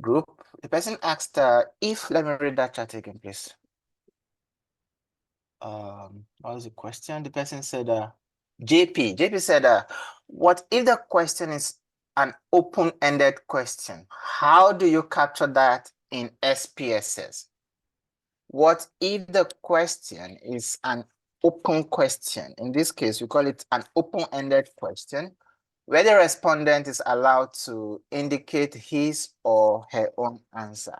group. The person asked if, let me read that chat again, please. What was the question? The person said, JP said, what if the question is an open-ended question? How do you capture that in SPSS? What if the question is an open question? In this case, we call it an open-ended question, where the respondent is allowed to indicate his or her own answer.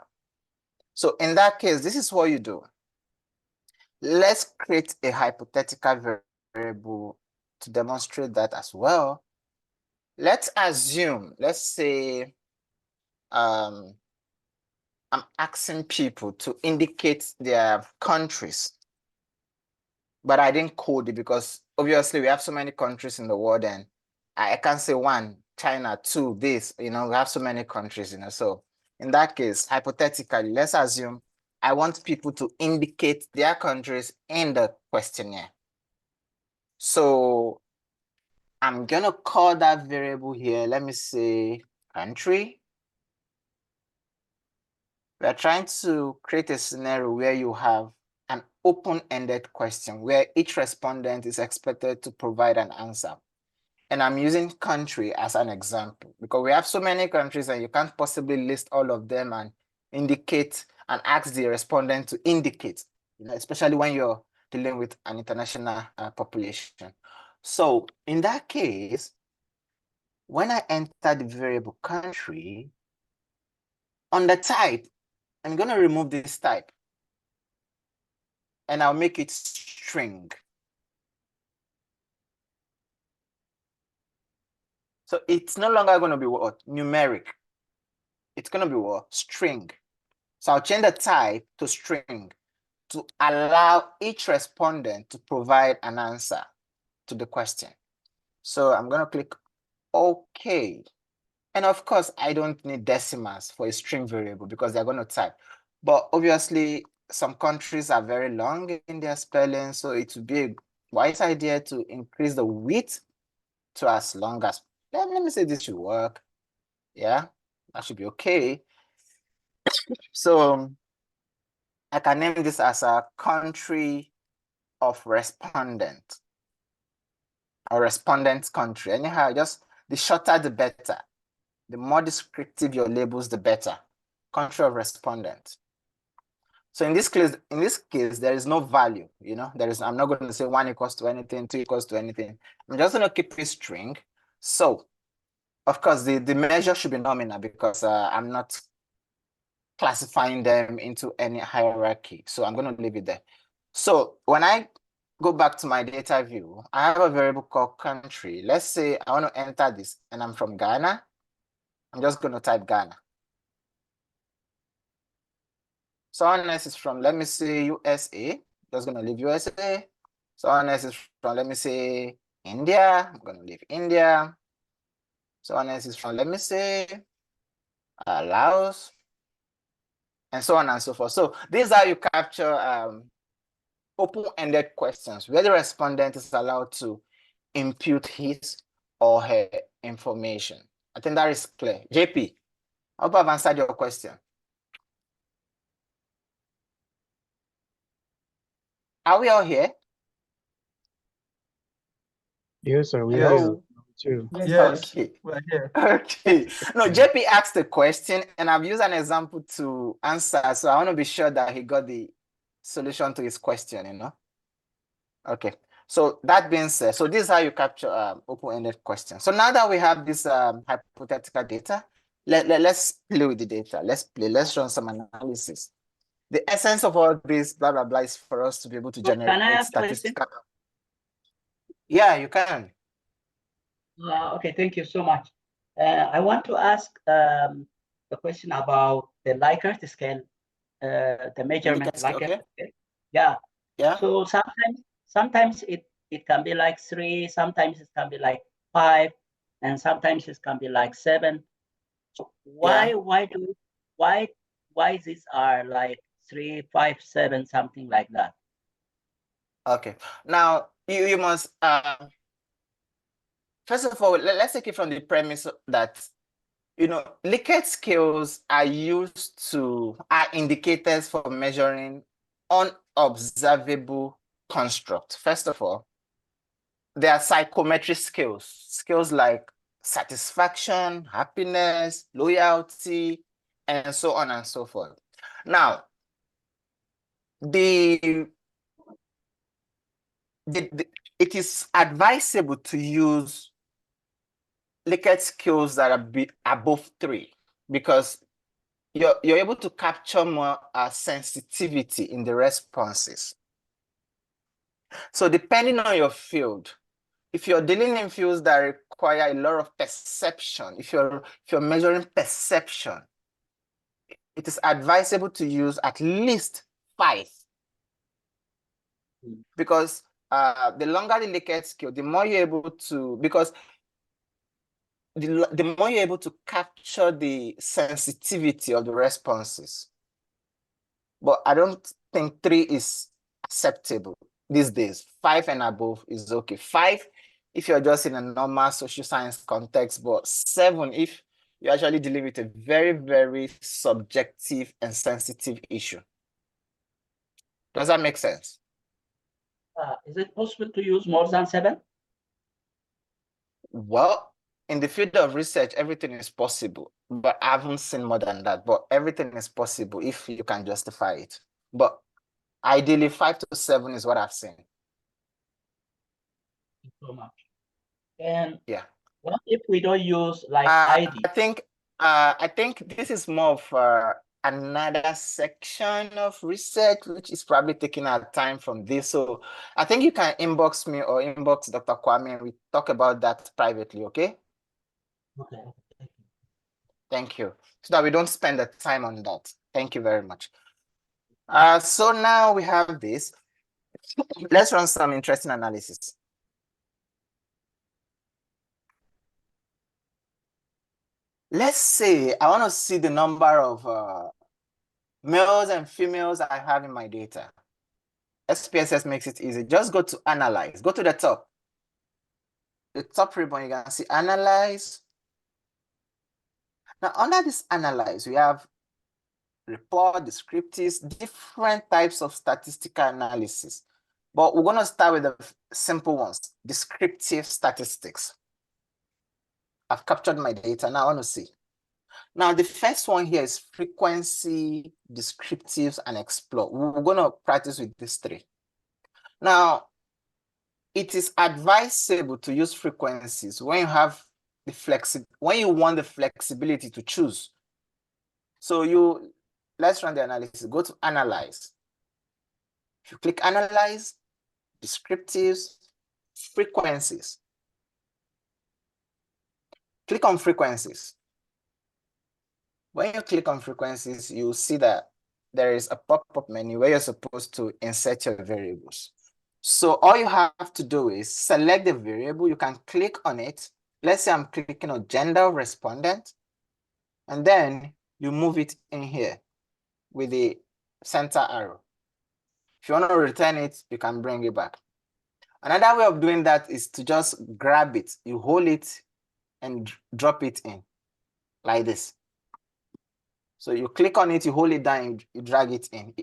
So in that case, this is what you do. Let's create a hypothetical variable to demonstrate that as well. Let's assume, let's say, I'm asking people to indicate their countries, but I didn't code it because obviously we have so many countries in the world, and I can't say one, China, two, this, we have so many countries, so in that case, hypothetically, let's assume I want people to indicate their countries in the questionnaire. So I'm gonna call that variable here, let me say country. We're trying to create a scenario where you have an open-ended question where each respondent is expected to provide an answer. And I'm using country as an example because we have so many countries and you can't possibly list all of them and indicate and ask the respondent to indicate, especially when you're dealing with an international population. So in that case, when I enter the variable country, on the type, I'm going to remove this type and I'll make it string. So it's no longer going to be what? Numeric. It's going to be what? String. So I'll change the type to string to allow each respondent to provide an answer to the question. So I'm going to click OK. And of course, I don't need decimals for a string variable because they're going to type. But obviously, some countries are very long in their spelling, so it would be a wise idea to increase the width to as long as, let me say this should work. Yeah, that should be okay. So I can name this as a country of respondent or respondent country. Anyhow, just the shorter, the better. The more descriptive your labels, the better. Country of respondent. So in this case, there is no value, I'm not going to say 1 equals to anything, 2 equals to anything. I'm just going to keep a string. So of course, the measure should be nominal because I'm not classifying them into any hierarchy. So I'm going to leave it there. So when I go back to my data view, I have a variable called country. Let's say I want to enter this and I'm from Ghana. I'm just going to type Ghana. Someone else is from, let me say, USA. Just going to leave USA. Someone else is from, let me say, India. I'm going to leave India. Someone else is from, let me say, Laos. And so on and so forth. So these are how you capture open-ended questions where the respondent is allowed to input his or her information. I think that is clear. JP, I hope I've answered your question. Are we all here? Yes, sir. We Yes. are too. Yes. Okay. We're here. Okay. No, JP asked the question and I've used an example to answer. So I want to be sure that he got the solution to his question, Okay. So that being said, so this is how you capture open-ended questions. So now that we have this hypothetical data, let's play with the data. Let's run some analysis. The essence of all this blah blah blah is for us to be able to generate Can I ask a question? statistical. Yeah, you can. Okay, thank you so much. I want to ask a question about the Likert scale, the measurement Likert scale. Yeah. Yeah. So sometimes it can be like 3, sometimes it can be like 5, and sometimes it can be like 7. So why these are like 3, 5, 7, something like that? Okay. Now you must first of all, let's take it from the premise that you know, Likert scales are indicators for measuring unobservable construct. First of all, there are psychometric scales like satisfaction, happiness, loyalty, and so on and so forth. Now, it is advisable to use Likert scales that are above 3 because you're able to capture more sensitivity in the responses. So depending on your field, if you're dealing in fields that require a lot of perception, if you're measuring perception, it is advisable to use at least 5. Because the longer the Likert scale, the more you're able to, because the more you're able to capture the sensitivity of the responses. But I don't think 3 is acceptable these days. 5 and above is okay. 5 if you're just in a normal social science context, but 7 if you're actually dealing with a very, very subjective and sensitive issue. Does that make sense? Is it possible to use more than 7? Well, in the field of research, everything is possible, but I haven't seen more than that. But everything is possible if you can justify it. But ideally, 5 to 7 is what I've seen. Thank you so much. And yeah, what if we don't use like ID? I think this is more of another section of research, which is probably taking our time from this. So I think you can inbox me or inbox Dr. Kwame and we talk about that privately, okay? Okay. Thank you. So that we don't spend the time on that. Thank you very much. So now we have this. Let's run some interesting analysis. Let's say I want to see the number of males and females I have in my data. SPSS makes it easy. Just go to analyze. Go to the top. The top ribbon, you can see analyze. Now, under this analyze, we have report, descriptives, different types of statistical analysis. But we're going to start with the simple ones, descriptive statistics. I've captured my data. Now I want to see. Now, the first one here is frequency, descriptives, and explore. We're going to practice with these 3. Now, it is advisable to use frequencies when you have when you want the flexibility to choose. So let's run the analysis. Go to analyze. If you click analyze, descriptives, frequencies. Click on frequencies. When you click on frequencies, you'll see that there is a pop-up menu where you're supposed to insert your variables. So all you have to do is select the variable. You can click on it. Let's say I'm clicking on gender of respondent, and then you move it in here with the center arrow. If you want to return it, you can bring it back. Another way of doing that is to just grab it. You hold it and drop it in like this. So you click on it, you hold it down, you drag it in.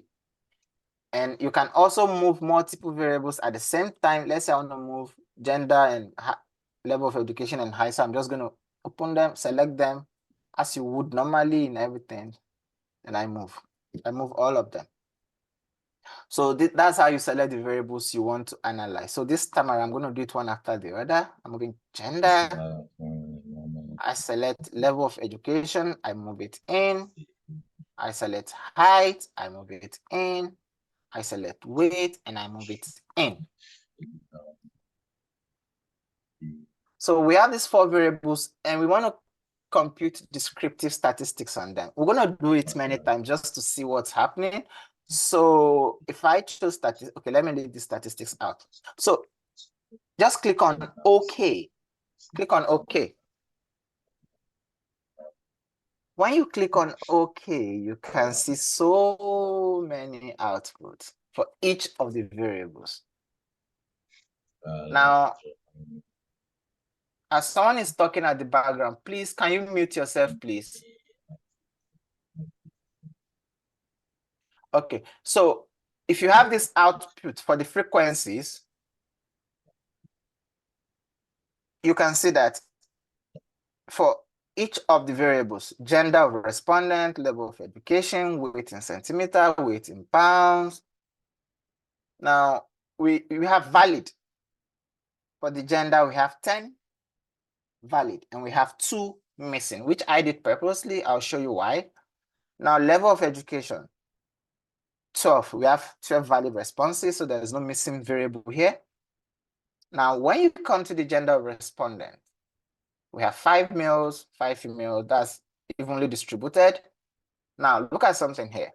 And you can also move multiple variables at the same time. Let's say I want to move gender and level of education and height. So I'm just going to open them, select them as you would normally in everything. And I move all of them. So that's how you select the variables you want to analyze. So this time I'm going to do it one after the other. I'm moving gender. I select level of education. I move it in. I select height. I move it in. I select weight and I move it in. So we have these 4 variables and we want to compute descriptive statistics on them. We're going to do it many times just to see what's happening. So if I choose statistics, okay, let me leave the statistics out. So just click on OK. Click on OK. When you click on OK, you can see so many outputs for each of the variables. Now, As someone is talking at the background, please, can you mute yourself, please? Okay, so if you have this output for the frequencies, you can see that for each of the variables, gender of respondent, level of education, weight in centimeter, weight in pounds. Now, we have valid. For the gender, we have 10 valid, and we have 2 missing, which I did purposely. I'll show you why. Now, level of education, 12. We have 12 valid responses, so there's no missing variable here. Now, when you come to the gender of respondent, we have 5 males, 5 females. That's evenly distributed. Now, look at something here.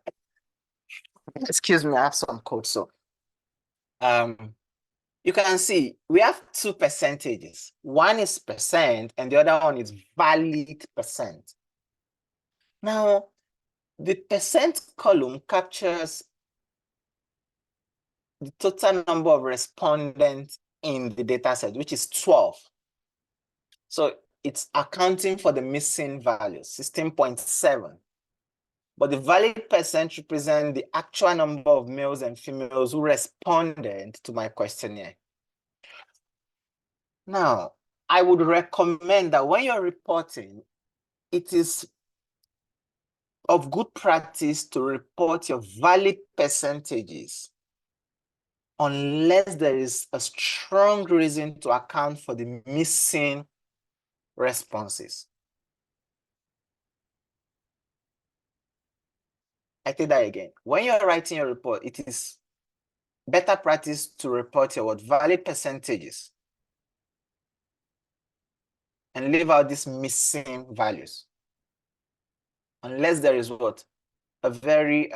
Excuse me, I have some code. So, you can see we have 2 percentages. One is percent, and the other one is valid percent. Now, the percent column captures the total number of respondents in the data set, which is 12. So it's accounting for the missing values, 16.7. But the valid percent represents the actual number of males and females who responded to my questionnaire. Now, I would recommend that when you're reporting, it is of good practice to report your valid percentages unless there is a strong reason to account for the missing responses. I take that again. When you're writing your report, it is better practice to report your valid percentages and leave out these missing values. Unless there is what? A very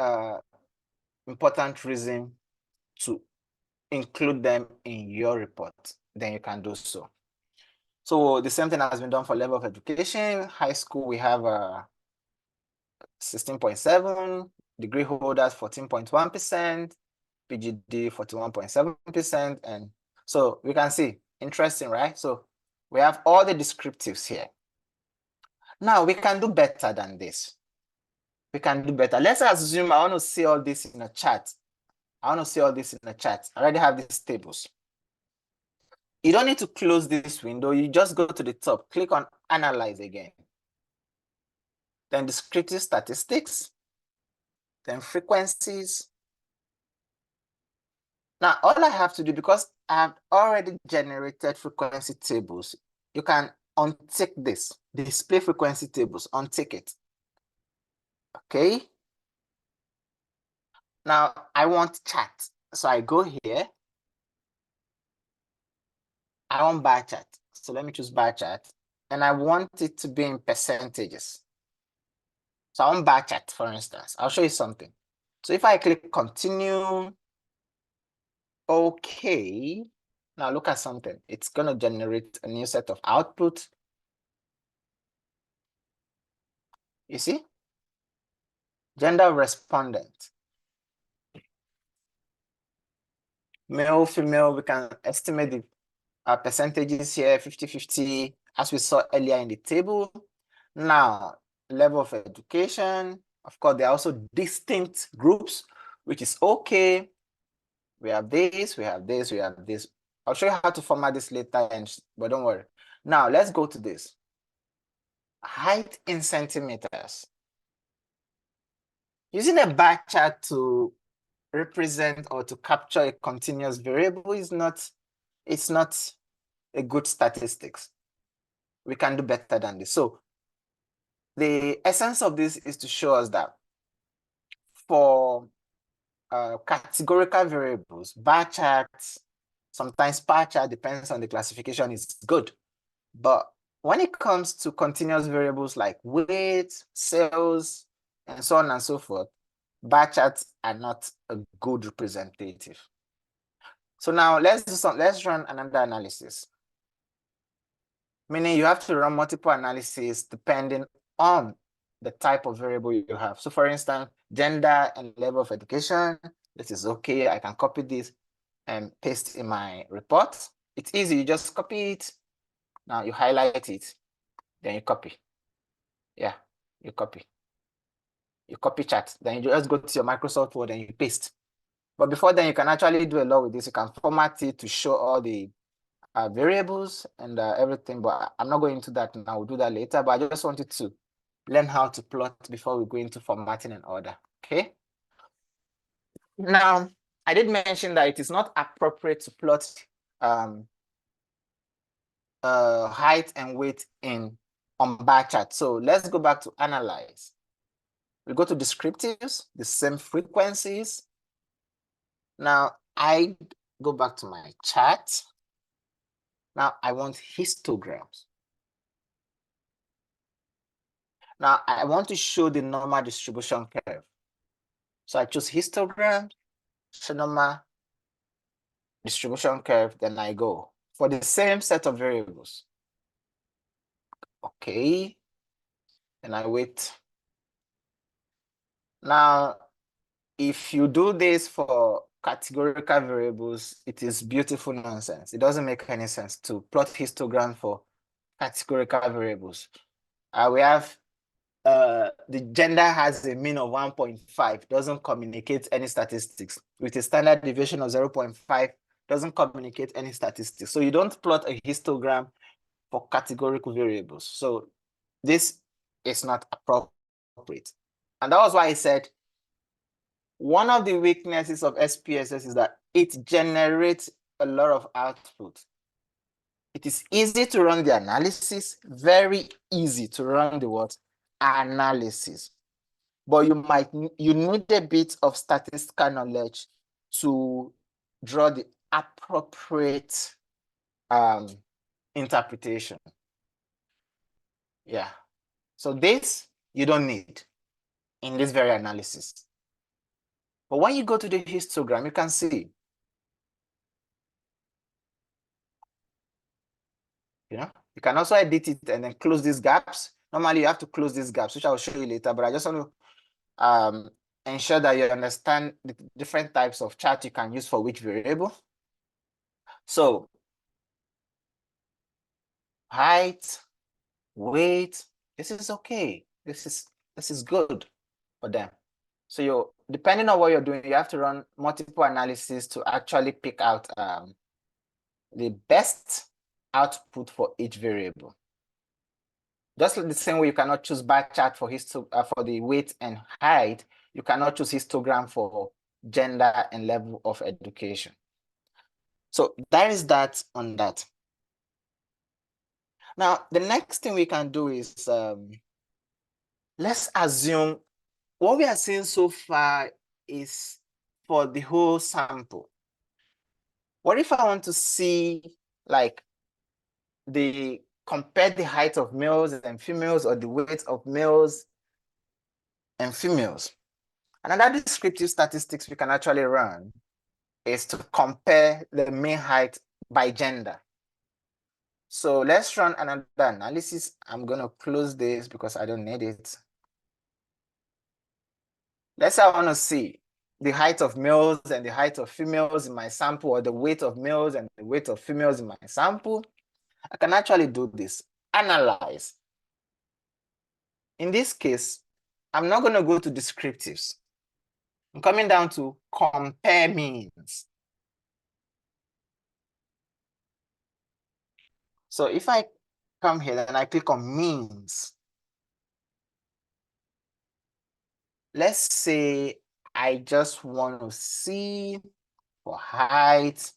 important reason to include them in your report, then you can do so. So the same thing has been done for level of education. High school, we have 16.7, degree holders 14.1%, PGD 41.7%, and so we can see, interesting, right? So we have all the descriptives here. Now we can do better than this. We can do better. Let's assume I want to see all this in a chart. I want to see all this in a chart. I already have these tables. You don't need to close this window. You just go to the top, click on Analyze again. Then Descriptive Statistics, then Frequencies. Now, all I have to do, because I have already generated frequency tables, you can untick this, Display Frequency Tables, untick it. Okay. Now, I want chart. So I go here. I want bar chart. So let me choose bar chart. And I want it to be in percentages. So I want bar chart, for instance. I'll show you something. So if I click continue, okay. Now look at something. It's going to generate a new set of output. You see? Gender respondent. Male, female, we can estimate the percentages here, 50-50, as we saw earlier in the table. Now, level of education. Of course, there are also distinct groups, which is okay. We have this, we have this, we have this. I'll show you how to format this later, but don't worry. Now, let's go to this. Height in centimeters. Using a bar chart to represent or to capture a continuous variable is not, it's not a good statistics. We can do better than this. So the essence of this is to show us that for categorical variables, bar charts, sometimes bar chart, depends on the classification, is good. But when it comes to continuous variables like weight, sales, and so on and so forth, bar charts are not a good representative. So now let's run another analysis. Meaning you have to run multiple analyses depending on the type of variable you have. So for instance, gender and level of education, this is okay. I can copy this and paste in my report. It's easy, you just copy it, Now you highlight it, then you copy. Yeah, you copy. You copy chat, then you just go to your Microsoft Word and you paste. But before then, you can actually do a lot with this. You can format it to show all the variables and everything, but I'm not going into that now. We'll do that later, but I just wanted to learn how to plot before we go into formatting and order, okay? Now, I did mention that it is not appropriate to plot height and weight on bar chart. So let's go back to analyze. We go to descriptives, the same frequencies. Now I go back to my chart. Now I want histograms. Now I want to show the normal distribution curve. So I choose histogram, show normal distribution curve, then I go for the same set of variables. Okay, and I wait. Now, if you do this for categorical variables, it is beautiful nonsense. It doesn't make any sense to plot histogram for categorical variables. We have the gender has a mean of 1.5, doesn't communicate any statistics. With a standard deviation of 0.5, doesn't communicate any statistics. So you don't plot a histogram for categorical variables. So this is not appropriate. And that was why I said one of the weaknesses of SPSS is that it generates a lot of output. It is easy to run the analysis, very easy to run the what? Analysis. But you need a bit of statistical knowledge to draw the appropriate interpretation. Yeah. So this you don't need in this very analysis. But when you go to the histogram, you can see, you can also edit it and then close these gaps. Normally you have to close these gaps, which I'll show you later, but I just want to ensure that you understand the different types of chart you can use for which variable. So height, weight, this is okay. This is good for them. So depending on what you're doing, you have to run multiple analyses to actually pick out the best output for each variable. Just like the same way you cannot choose bar chart for the weight and height, you cannot choose histogram for gender and level of education. So that is that on that. Now, the next thing we can do is, let's assume what we are seeing so far is for the whole sample. What if I want to see, like, compare the height of males and females or the weight of males and females? Another descriptive statistics we can actually run is to compare the mean height by gender. So let's run another analysis. I'm going to close this because I don't need it. Let's say I want to see the height of males and the height of females in my sample, or the weight of males and the weight of females in my sample. I can actually do this. Analyze. In this case, I'm not going to go to descriptives. I'm coming down to compare means. So if I come here and I click on means, let's say I just want to see for height,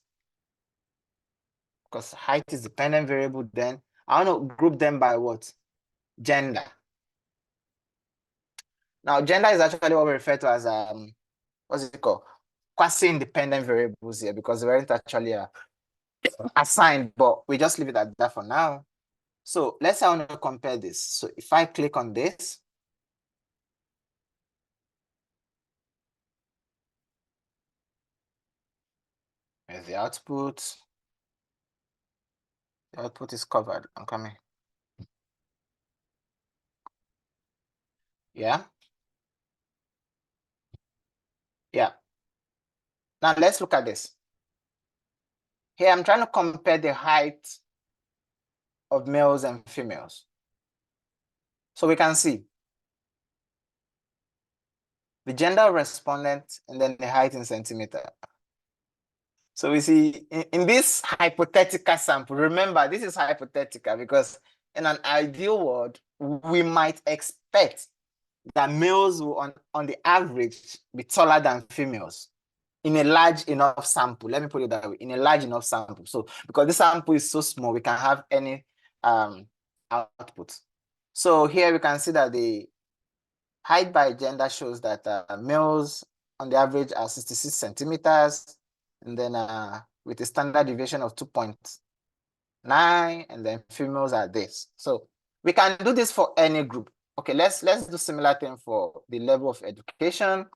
because height is dependent variable, then I want to group them by what? Gender. Now, gender is actually what we refer to as, what's it called? Quasi-independent variables here, because they weren't actually assigned, but we just leave it at that for now. So let's say I want to compare this. So if I click on this, here's the output. The output is covered. I'm coming. Yeah. Yeah. Now let's look at this. Here I'm trying to compare the height of males and females. So we can see the gender of respondent and then the height in centimeter. So we see in this hypothetical sample, remember this is hypothetical because in an ideal world, we might expect that males will on the average be taller than females in a large enough sample. Let me put it that way, in a large enough sample. So because the sample is so small, we can have any output. So here we can see that the height by gender shows that males on the average are 66 centimeters, and then with a standard deviation of 2.9, and then females are this. So we can do this for any group. Okay, let's do similar thing for the level of education.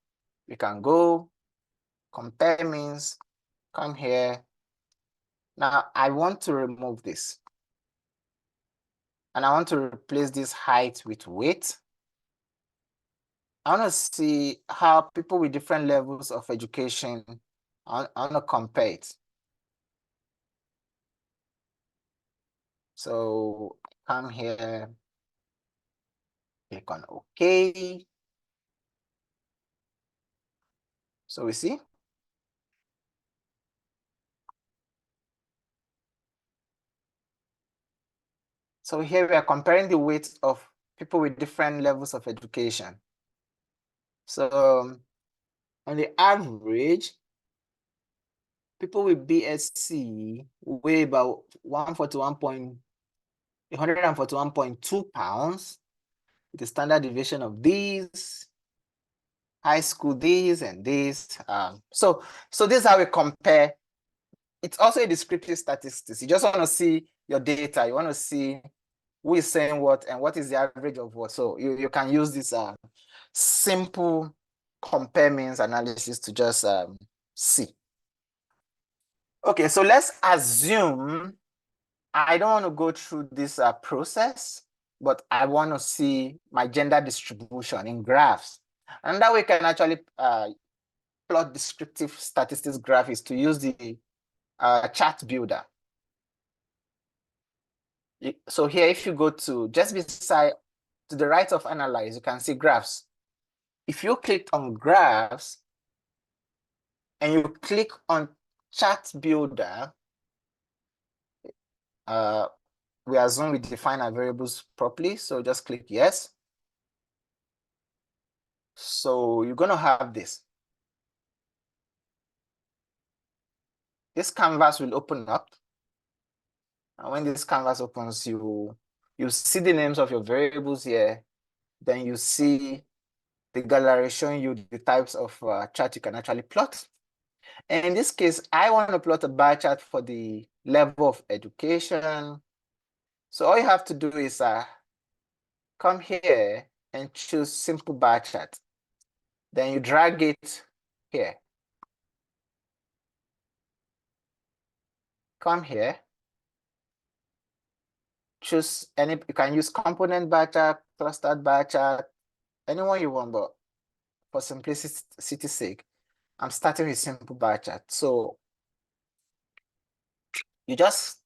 We can go compare means, come here. Now I want to remove this. And I want to replace this height with weight. I want to see how people with different levels of education, I want to compare it. So come here, click on OK. So we see. So here we are comparing the weights of people with different levels of education. So on the average, people with BSc weigh about 141.2 pounds with a standard deviation of these, high school these and these. So this is how we compare. It's also a descriptive statistics. You just want to see your data. You want to see who is saying what and what is the average of what. So you can use this simple compare means analysis to just see. Okay, so let's assume I don't want to go through this process, but I want to see my gender distribution in graphs. And that we can actually plot descriptive statistics graph is to use the chart builder. So here, if you go to just beside to the right of analyze, you can see graphs. If you click on graphs and you click on chart builder, we assume we define our variables properly. So just click yes. So you're going to have this. This canvas will open up. And when this canvas opens, you see the names of your variables here. Then you see the gallery showing you the types of chart you can actually plot. And in this case, I want to plot a bar chart for the level of education. So all you have to do is come here and choose simple bar chart. Then you drag it here. Come here. Choose any, you can use component bar chart, clustered bar chart, anyone you want, but for simplicity's sake, I'm starting with simple bar chart. So you just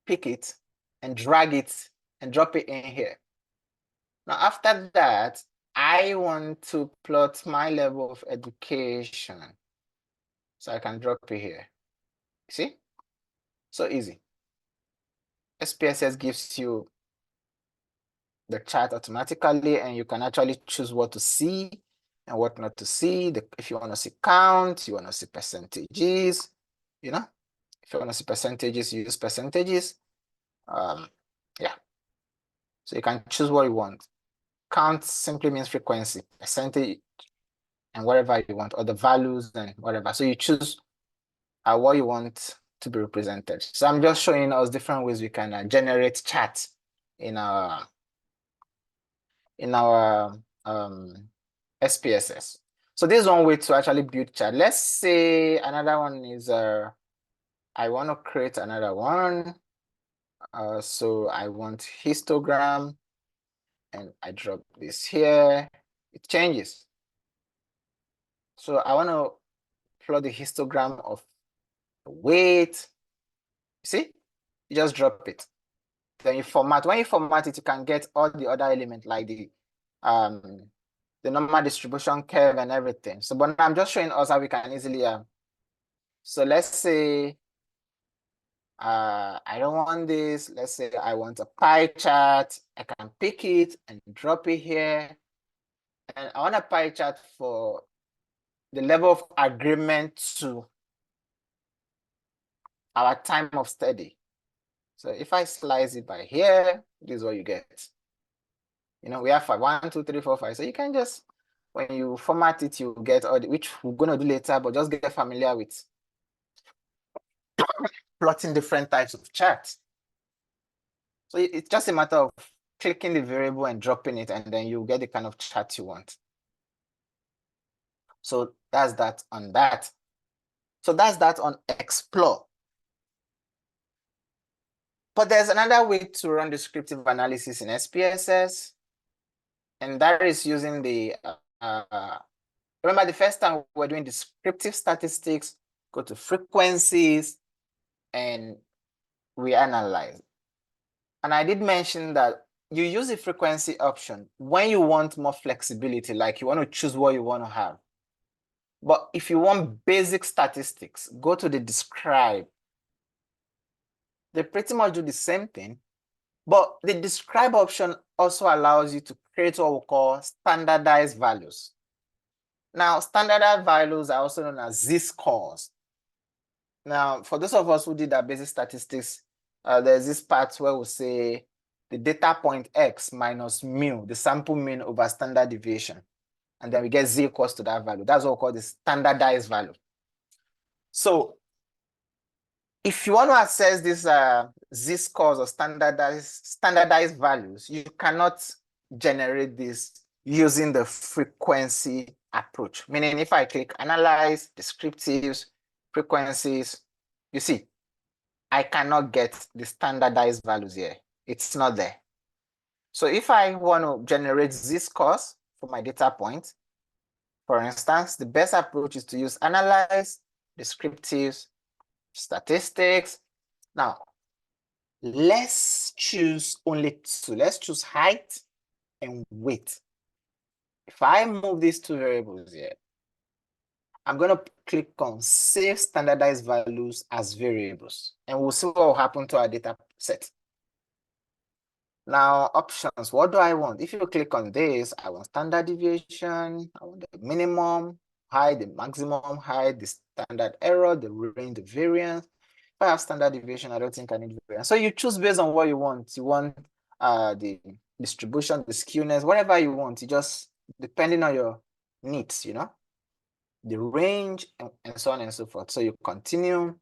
pick it and drag it and drop it in here. Now, after that, I want to plot my level of education. So I can drop it here. See? So easy. SPSS gives you the chart automatically, and you can actually choose what to see and what not to see. If you want to see count, you want to see percentages, you know? If you want to see percentages, you use percentages. Yeah. So you can choose what you want. Count simply means frequency, percentage, and whatever you want, or the values and whatever. So you choose what you want to be represented. So I'm just showing us different ways we can generate charts in our SPSS. So this is one way to actually build chart. Let's say another one is I want to create another one. So I want histogram, and I drop this here. It changes. So I want to plot the histogram of weight. See, you just drop it. Then you format. When you format it, you can get all the other elements like the normal distribution curve and everything. So, but I'm just showing us how we can easily so let's say I don't want this. Let's say I want a pie chart. I can pick it and drop it here. And I want a pie chart for the level of agreement to our time of study. So if I slice it by here, this is what you get. You know, we have 1, 2, 3, 4, 5. So you can just, when you format it, you get all the, which we're going to do later, but just get familiar with plotting different types of charts. So it's just a matter of clicking the variable and dropping it, and then you get the kind of chart you want. So that's that on that. So that's that on explore. But there's another way to run descriptive analysis in SPSS, and that is using the, remember the first time we're doing descriptive statistics, go to frequencies, and we analyze. And I did mention that you use the frequency option when you want more flexibility, like you want to choose what you want to have. But if you want basic statistics, go to the describe. They pretty much do the same thing, but the describe option also allows you to create what we call standardized values. Now, standardized values are also known as z-scores. Now, for those of us who did our basic statistics, there's this part where we say the data point X minus mu, the sample mean over standard deviation. And then we get z equals to that value. That's what we call the standardized value. So if you want to access these z-scores or standardized values, you cannot generate this using the frequency approach. Meaning if I click analyze, descriptives, frequencies, you see, I cannot get the standardized values here. It's not there. So if I want to generate z-scores for my data point, for instance, the best approach is to use analyze, descriptives, statistics. Now, let's choose only two. Let's choose height and weight. If I move these two variables here, I'm going to click on save standardized values as variables, and we'll see what will happen to our data set. Now, options, what do I want? If you click on this, I want standard deviation, I want the minimum height, the maximum height, the standard error, the range, the variance. If I have standard deviation, I don't think I need variance. So you choose based on what you want. You want the distribution, the skewness, whatever you want. You just, depending on your needs, you know, the range, and so on and so forth. So you continue.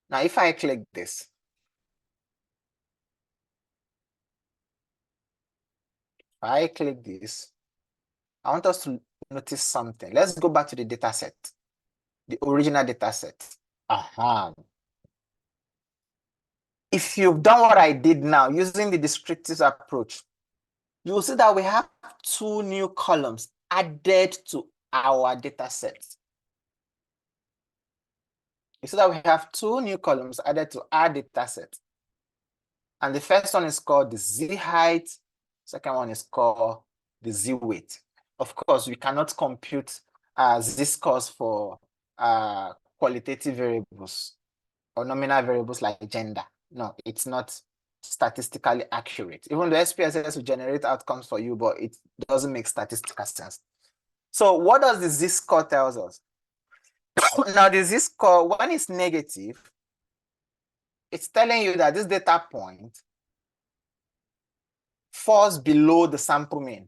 Now, if I click this, I click this, I want us to notice something. Let's go back to the data set, the original data set. If you've done what I did now using the descriptive approach, you'll see that we have two new columns added to our data set. You see that we have two new columns added to our data set. And the first one is called the z height, second one is called the z weight. Of course, we cannot compute z-scores for qualitative variables or nominal variables like gender. No, it's not statistically accurate. Even though SPSS will generate outcomes for you, but it doesn't make statistical sense. So what does the z-score tells us? Now, the z-score, when it's negative, it's telling you that this data point falls below the sample mean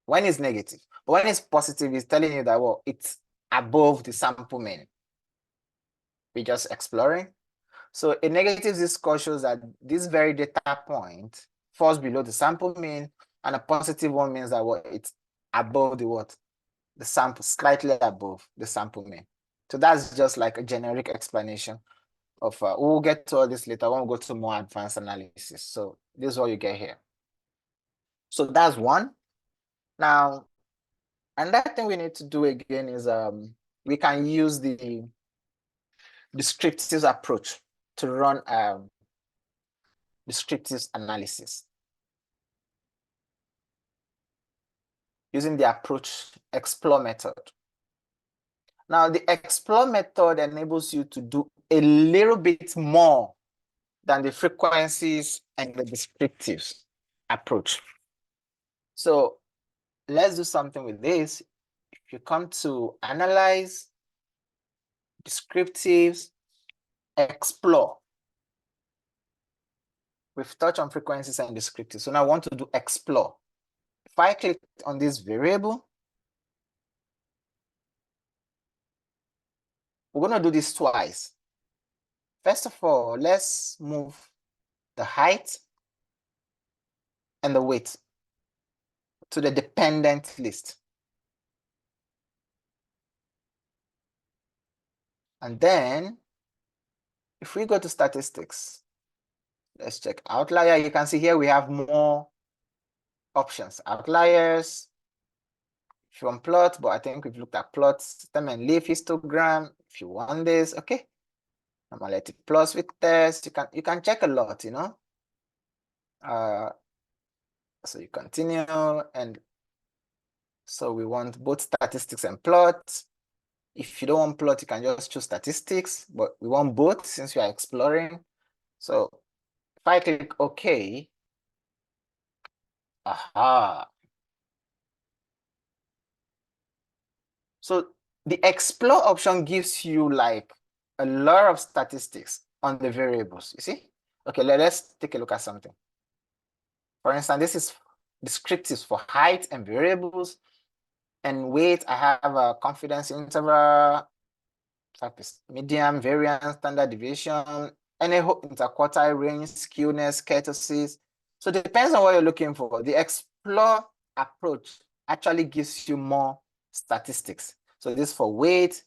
when it's negative. But when it's positive, it's telling you that, well, it's above the sample mean. We're just exploring. So a negative z-score shows that this very data point falls below the sample mean, and a positive one means that, well, it's above the what? The sample, slightly above the sample mean. So that's just like a generic explanation of, we'll get to all this later when we go to more advanced analysis. So this is what you get here. So that's one. Now, another thing we need to do again is we can use the descriptive approach to run descriptive analysis using the approach explore method. Now, the explore method enables you to do a little bit more than the frequencies and the descriptives approach. So let's do something with this. If you come to analyze, descriptives, explore. We've touched on frequencies and descriptives. So now I want to do explore. If I click on this variable, we're going to do this twice. First of all, let's move the height and the weight to the dependent list. And then if we go to statistics, let's check outlier. You can see here we have more options. Outliers, if you want plot, but I think we've looked at plots, stem and leaf histogram. If you want this, okay. Normality plus with test, you can check a lot, you know. So you continue, and so we want both statistics and plots. If you don't want plot, you can just choose statistics, but we want both since we are exploring. So if I click OK, aha. So the explore option gives you like a lot of statistics on the variables, you see? Okay, let's take a look at something. For instance, this is descriptives for height and variables. And weight, I have a confidence interval, median, variance, standard deviation, any interquartile range, skewness, kurtosis. So it depends on what you're looking for. The explore approach actually gives you more statistics. So this for weight,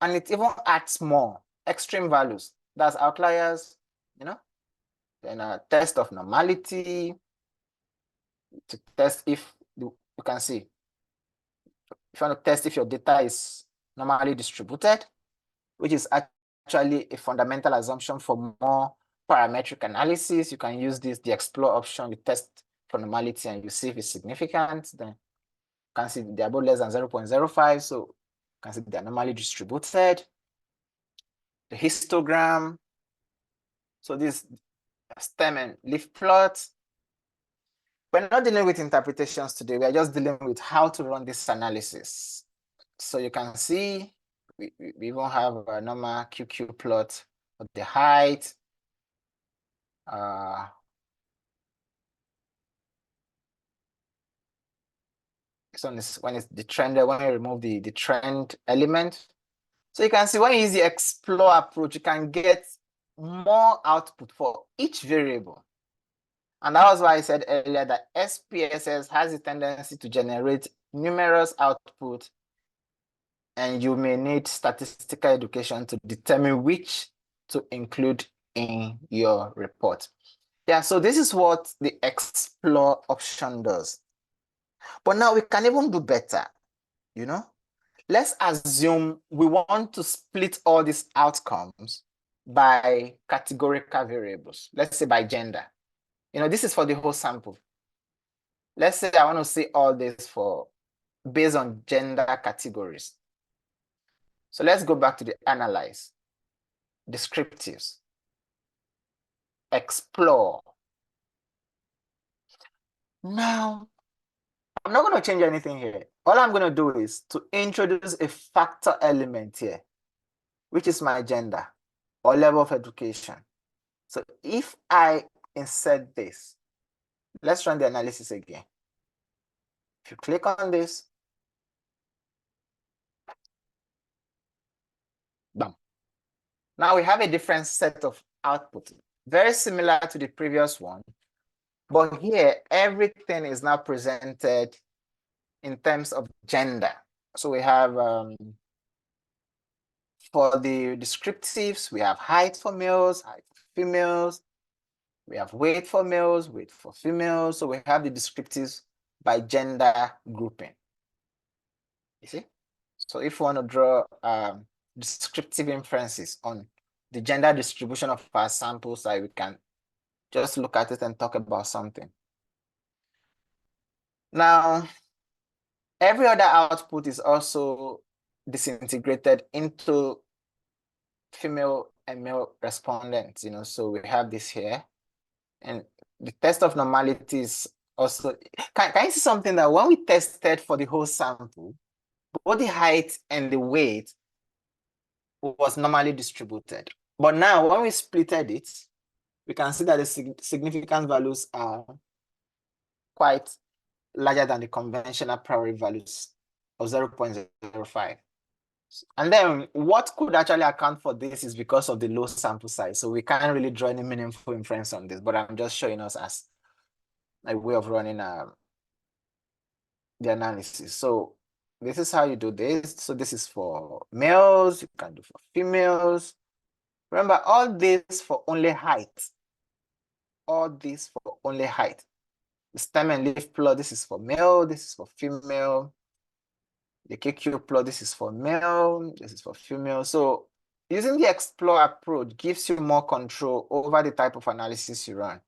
and it even adds more extreme values. That's outliers, you know. Then a test of normality to test if you can see. If you want to test if your data is normally distributed, which is actually a fundamental assumption for more parametric analysis, you can use the explore option. You test for normality and you see if it's significant. Then you can see they're both less than 0.05, so you can see they're normally distributed. The histogram. So this stem and leaf plot. We're not dealing with interpretations today. We are just dealing with how to run this analysis. So you can see we even have a normal QQ plot of the height. This one is when it's the trend, when you remove the trend element. So you can see when you use the explore approach, you can get more output for each variable. And that was why I said earlier that SPSS has a tendency to generate numerous output, and you may need statistical education to determine which to include in your report. Yeah, so this is what the explore option does. But now we can even do better, you know? Let's assume we want to split all these outcomes by categorical variables. Let's say by gender. You know, this is for the whole sample. Let's say I want to see all this for based on gender categories. So let's go back to the analyze, descriptives, explore. Now, I'm not going to change anything here. All I'm going to do is to introduce a factor element here, which is my gender or level of education. So if I insert this, let's run the analysis again. If you click on this, bam. Now we have a different set of output, very similar to the previous one, but here everything is now presented in terms of gender. So we have for the descriptives, we have height for males, height for females. We have weight for males, weight for females. So we have the descriptives by gender grouping. You see? So if we want to draw descriptive inferences on the gender distribution of our samples, we can just look at it and talk about something. Now, every other output is also disintegrated into female and male respondents, so we have this here. And the test of normality is also, can you see something that when we tested for the whole sample, both the height and the weight was normally distributed. But now when we splitted it, we can see that the significant values are quite larger than the conventional priori values of 0.05. And then what could actually account for this is because of the low sample size. So we can't really draw any meaningful inference on this, but I'm just showing us as a way of running the analysis. So this is how you do this. So this is for males, you can do for females. Remember, all this for only height. All this for only height. The stem and leaf plot, this is for male, this is for female. The KQ plot, this is for male, this is for female. So using the explore approach gives you more control over the type of analysis you run.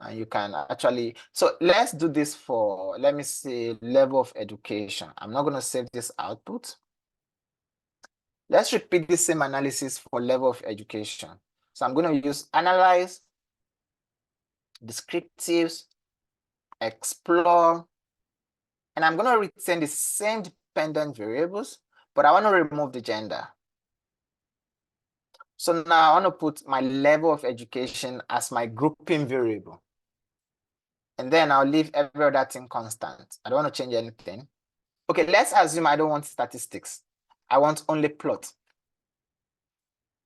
And you can actually, so let's do this for, let me say, level of education. I'm not going to save this output. Let's repeat the same analysis for level of education. So I'm going to use analyze, descriptives, explore, and I'm going to retain the same dependent variables, but I want to remove the gender. So now I want to put my level of education as my grouping variable. And then I'll leave every other thing constant. I don't want to change anything. Okay, let's assume I don't want statistics. I want only plot.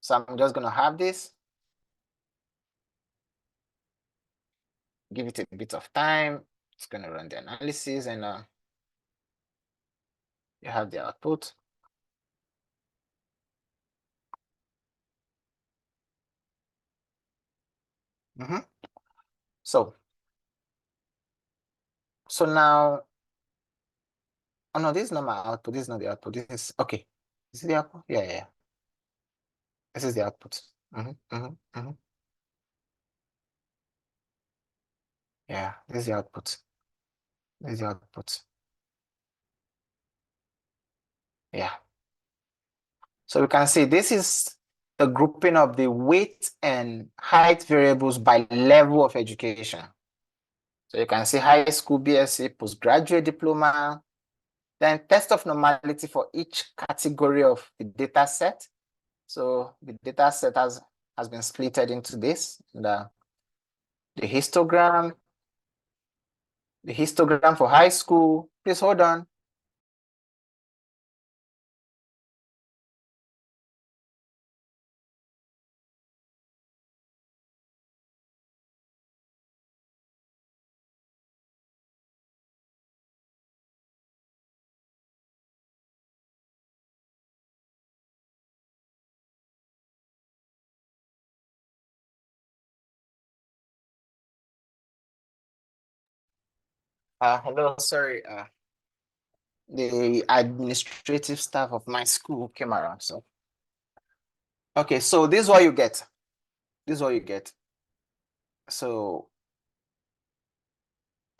So I'm just going to have this. Give it a bit of time. It's going to run the analysis and you have the output. So now, oh no, this is not my output. This is not the output. This is, okay. Is it the output? Yeah. This is the output. Yeah, this is the output. This is the output. Yeah. So we can see this is the grouping of the weight and height variables by level of education. So you can see high school, BSc, postgraduate diploma, then test of normality for each category of the data set. So the data set has been splitted into this. The histogram for high school. Please hold on. Hello, sorry. The administrative staff of my school came around. So, okay, so this is what you get. This is what you get. So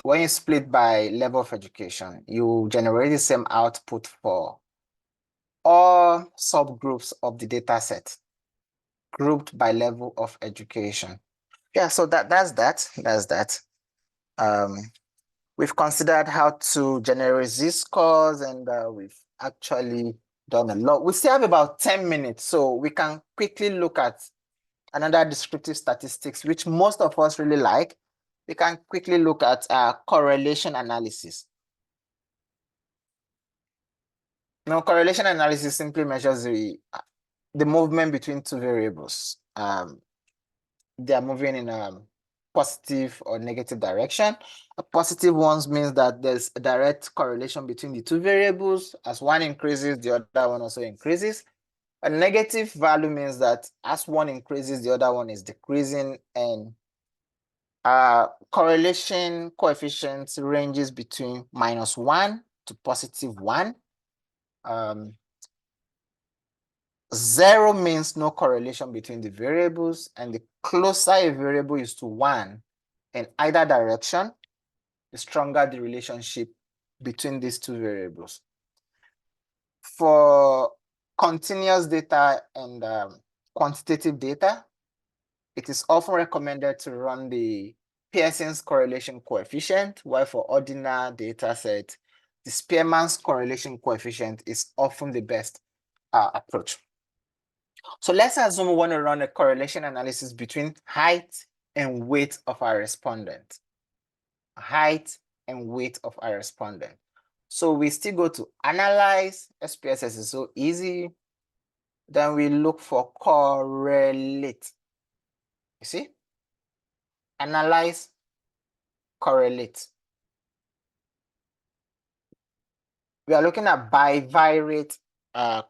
when you split by level of education, you generate the same output for all subgroups of the data set, grouped by level of education. Yeah, so that's that. We've considered how to generate these scores, and we've actually done a lot. We still have about 10 minutes, so we can quickly look at another descriptive statistics, which most of us really like. We can quickly look at correlation analysis. Now, correlation analysis simply measures the movement between two variables. They are moving in a positive or negative direction. A positive ones means that there's a direct correlation between the two variables. As one increases, the other one also increases. A negative value means that as one increases, the other one is decreasing, and correlation coefficients ranges between -1 to +1. 0 means no correlation between the variables, and the closer a variable is to 1 in either direction, the stronger the relationship between these two variables. For continuous data and quantitative data, it is often recommended to run the Pearson's correlation coefficient, while for ordinal data set, the Spearman's correlation coefficient is often the best approach. So let's assume we want to run a correlation analysis between height and weight of our respondent. Height and weight of our respondent. So we still go to analyze. SPSS is so easy. Then we look for correlate. You see? Analyze, correlate. We are looking at bivariate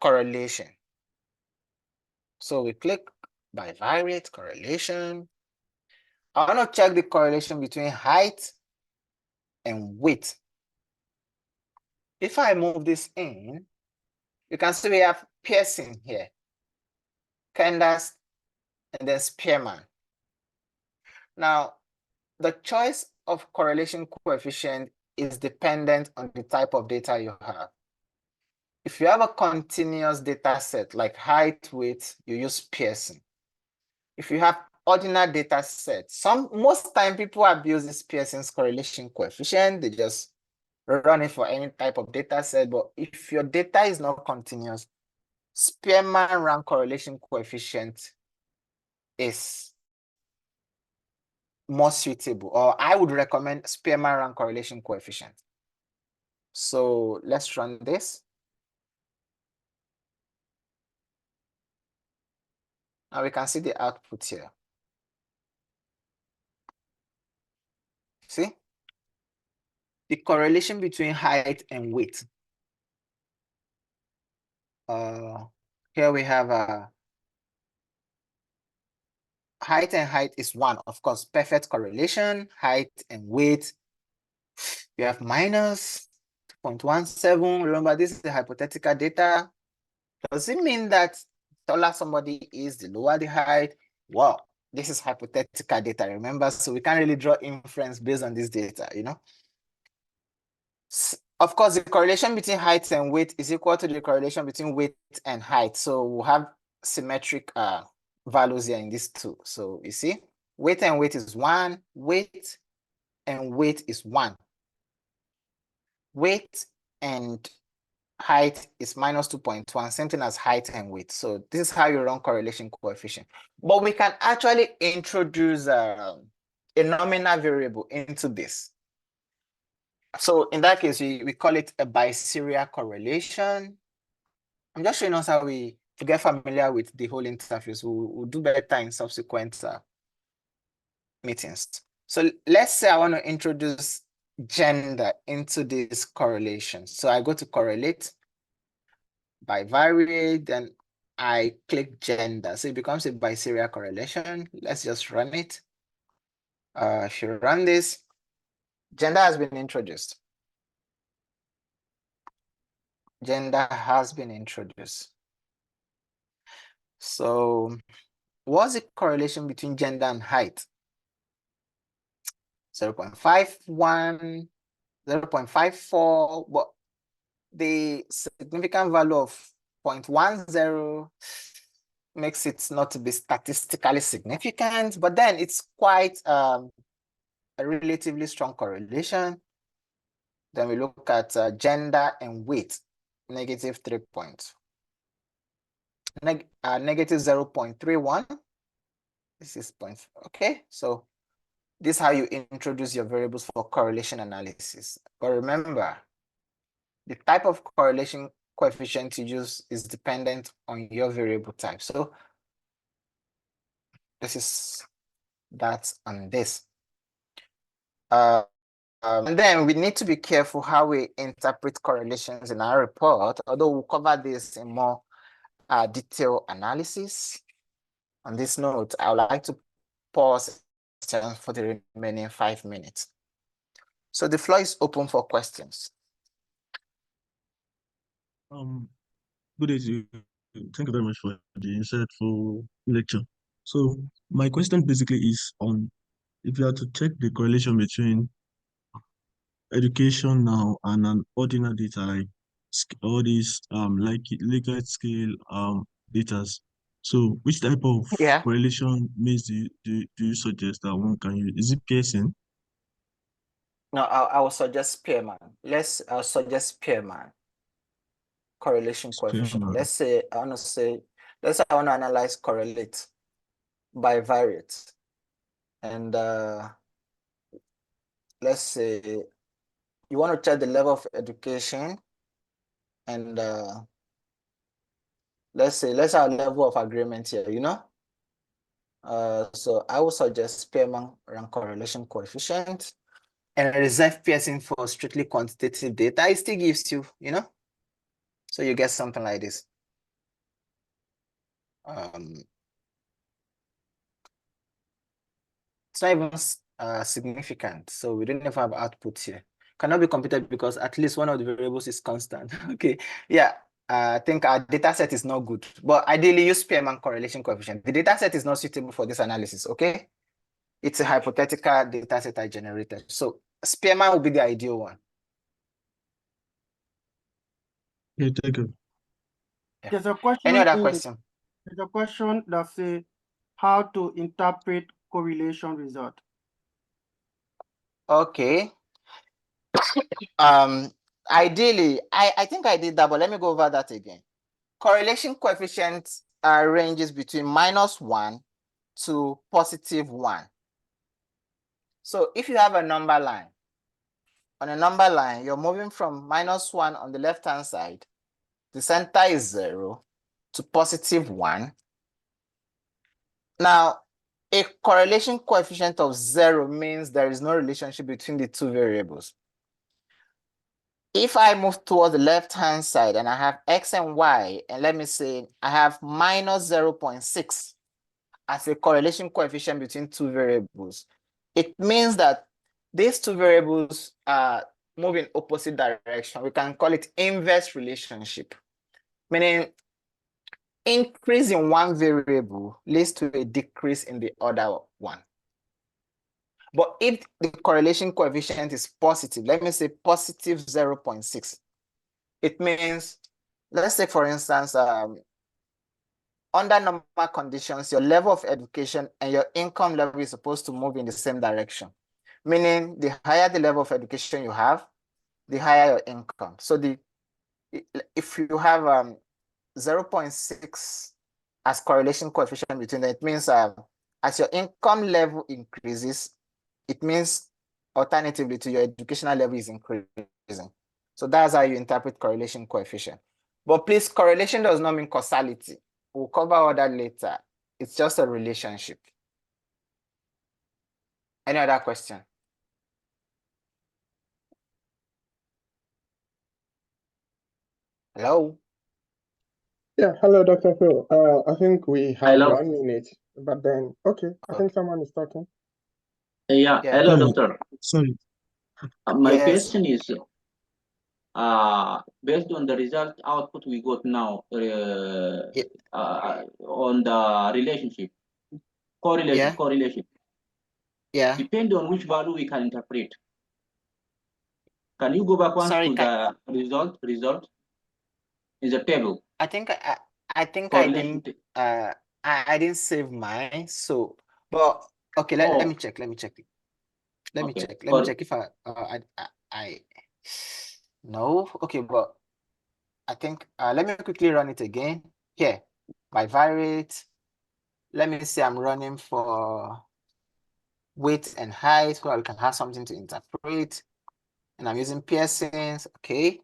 correlation. So we click bivariate correlation. I want to check the correlation between height and weight. If I move this in, you can see we have Pearson here, Kendall, and then Spearman. Now, the choice of correlation coefficient is dependent on the type of data you have. If you have a continuous data set like height, weight, you use Pearson. If you have ordinal data set, most time people abuse this Pearson's correlation coefficient. They just run it for any type of data set. But if your data is not continuous, Spearman rank correlation coefficient is more suitable, or I would recommend Spearman rank correlation coefficient. So let's run this. Now we can see the output here. See? The correlation between height and weight. Here we have height and height is 1, of course, perfect correlation. Height and weight, we have minus 0.17. Remember, this is the hypothetical data. Does it mean that the taller somebody is, the lower the height? Well, this is hypothetical data, remember? So we can't really draw inference based on this data, you know? Of course, the correlation between height and weight is equal to the correlation between weight and height. So we'll have symmetric values here in these two. So you see, weight and weight is 1, weight and weight is 1. Weight and height is minus 2.1, same thing as height and weight. So this is how you run correlation coefficient. But we can actually introduce a nominal variable into this. So in that case, we call it a biserial correlation. I'm just showing us how we get familiar with the whole interface. We'll do better in subsequent meetings. So let's say I want to introduce gender into this correlation. So I go to correlate, bivariate, then I click gender. So it becomes a biserial correlation. Let's just run it. If you run this, gender has been introduced. Gender has been introduced. So what's the correlation between gender and height? 0.51, 0.54, but the significant value of 0.10 makes it not to be statistically significant, but then it's quite a relatively strong correlation. Then we look at gender and weight, negative 3 points. Negative 0.31. This is point. Okay, so this is how you introduce your variables for correlation analysis. But remember, the type of correlation coefficient you use is dependent on your variable type. So this is that and this. And then we need to be careful how we interpret correlations in our report, although we'll cover this in more detailed analysis. On this note, I would like to pause for the remaining 5 minutes. So the floor is open for questions. Good day to Thank you very much for the insightful lecture. So my question basically is on if you are to check the correlation between education now and an ordinary data like all these like Likert scale datas. So which type of Yeah. correlation means do you suggest that one can use? Is it Pearson? No, I will suggest Spearman. I'll suggest Spearman. Correlation coefficient. Spearman. Let's say I want to analyze correlate by variate. And let's say you want to check the level of education and let's have a level of agreement here, you know? So I would suggest Spearman rank correlation coefficient and reserve Pearson for strictly quantitative data. It still gives you, you know? So you get something like this. It's not even significant. So we don't even have output here. Cannot be computed because at least one of the variables is constant. Okay. Yeah. I think our data set is not good, but ideally use Spearman correlation coefficient. The data set is not suitable for this analysis. Okay. It's a hypothetical data set I generated. So Spearman will be the ideal one. Okay, thank you. Yeah. There's a question. Any other question? There's a question that says how to interpret correlation result. Okay. Ideally, I think I did that, but let me go over that again. Correlation coefficient ranges between -1 to +1. So if you have a number line, on a number line, you're moving from -1 on the left-hand side, the center is 0 to +1. Now, a correlation coefficient of 0 means there is no relationship between the two variables. If I move towards the left-hand side and I have x and y, and let me say I have -0.6 as a correlation coefficient between two variables, it means that these two variables move in opposite direction. We can call it inverse relationship, meaning increase in one variable leads to a decrease in the other one. But if the correlation coefficient is positive, let me say positive 0.6, it means, let's say for instance, under normal conditions, your level of education and your income level is supposed to move in the same direction. Meaning the higher the level of education you have, the higher your income. So if you have 0.6 as correlation coefficient between them, it means as your income level increases, it means alternatively to your educational level is increasing. So that's how you interpret correlation coefficient. But please, correlation does not mean causality. We'll cover all that later. It's just a relationship. Any other question? Hello? Yeah, hello, Dr. Phil. I think we have Hello. 1 minute, but then, okay, I think someone is talking. Yeah, Yeah. hello, Sorry. doctor. Sorry. My Yes. question is, based on the result output we got now on the relationship, correlation. Yeah. Depending on which value we can interpret. Can you go back once Sorry, to the result in the table? I think Correlation. I didn't save mine. So, but okay, let me check. Let me check if I no. Okay, but I think let me quickly run it again. Here, by variate. Let me say I'm running for weight and height, so I can have something to interpret. And I'm using Pearson's. Okay.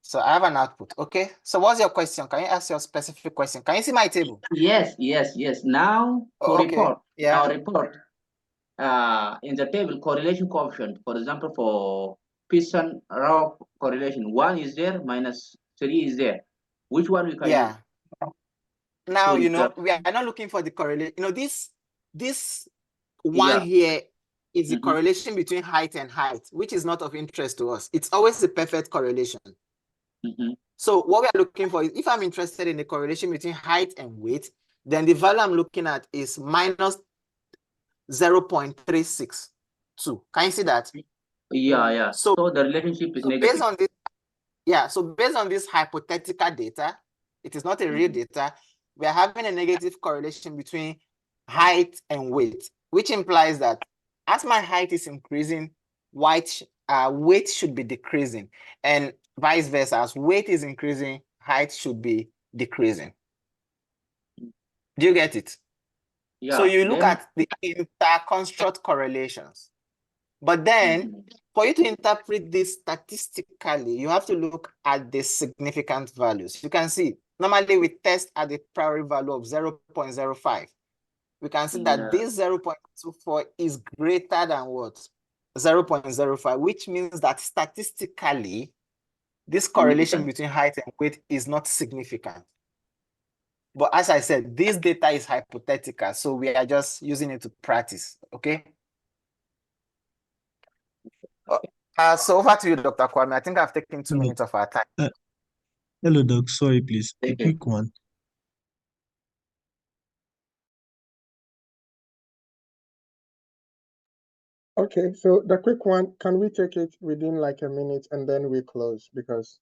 So I have an output. Okay. So what's your question? Can you ask your specific question? Can you see my table? Yes. Now for Okay. report. Yeah. Now report. In the table correlation coefficient, for example, for Pearson raw correlation, 1 is there, -3 is there. Which one we can use? Now, you know, we are not looking for the correlation. You know, this one here is the correlation between height and height, which is not of interest to us. It's always a perfect correlation. So what we are looking for is, if I'm interested in the correlation between height and weight, then the value I'm looking at is minus 0.362. Can you see that? Yeah. So the relationship is negative. based on this, so based on this hypothetical data, it is not a real data, we are having a negative correlation between height and weight, which implies that as my height is increasing, weight should be decreasing, and vice versa. As weight is increasing, height should be decreasing. Do you get it? Yeah. So you look at the interconstruct correlations, but then for you to interpret this statistically, you have to look at the significant values. You can see, normally we test at the primary value of 0.05. We can see that this 0.24 is greater than what? 0.05, which means that statistically, this correlation between height and weight is not significant. But as I said, this data is hypothetical, so we are just using it to practice, okay? So over to you, Dr. Kwame. I think I've taken 2 minutes of our time. Hello, Doc. Sorry, please. A quick one. Okay, so the quick one, can we take it within like a minute and then we close? Because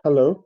hello?